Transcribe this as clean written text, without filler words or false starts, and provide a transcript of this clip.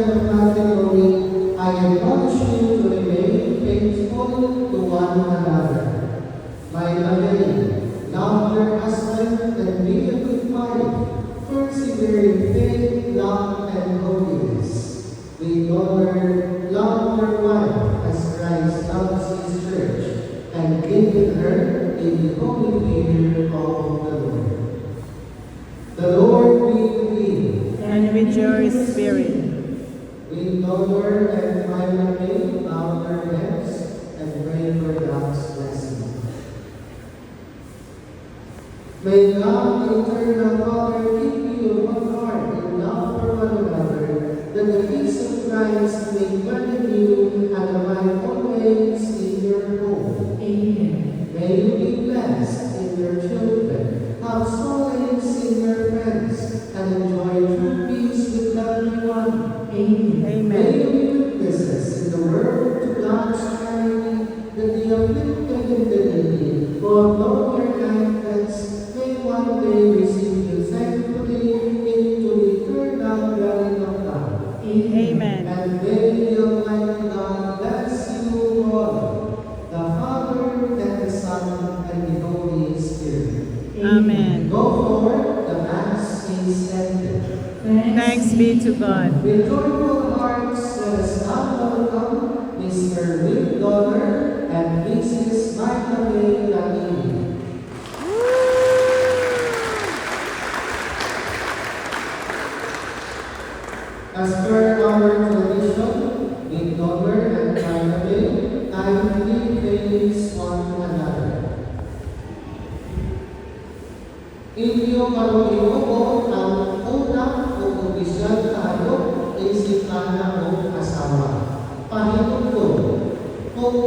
of matrimony, I admonish you to remain faithful to one another. My beloved, love your husband and be a good wife, persevere in faith, love, and holiness. We honor, love your wife as Christ loves his church, and live with her in the holy fear of the Lord. The Lord be with you. And with your spirit. We honor and finally bow our heads and pray for God's blessing. May God, eternal Father, keep you in one heart in love for one another, that the peace of Christ may dwell in you and abide always in your home. Amen. May you be blessed in your children, have solace in your friends, and enjoy true peace with everyone. Amen. May you be witnesses in the world to God's charity, that the afflicted and the needy, who have known your kindness, may one day receive you thankfully into the eternal dwelling of God. Amen. And may the Almighty God bless you all, the Father, and the Son, and the Holy Spirit. Amen. Go forward, the Mass is ended. Thanks be to God. With joyful hearts, let us now welcome Mr. Rick Donner and Mrs. Martha May Lamini. As per our tradition, Rick Donner and Martha May kindly face one another. Inyo karong iubo ang unang o opisyal tayo ay si Kana o asawa. Pahintulong, kung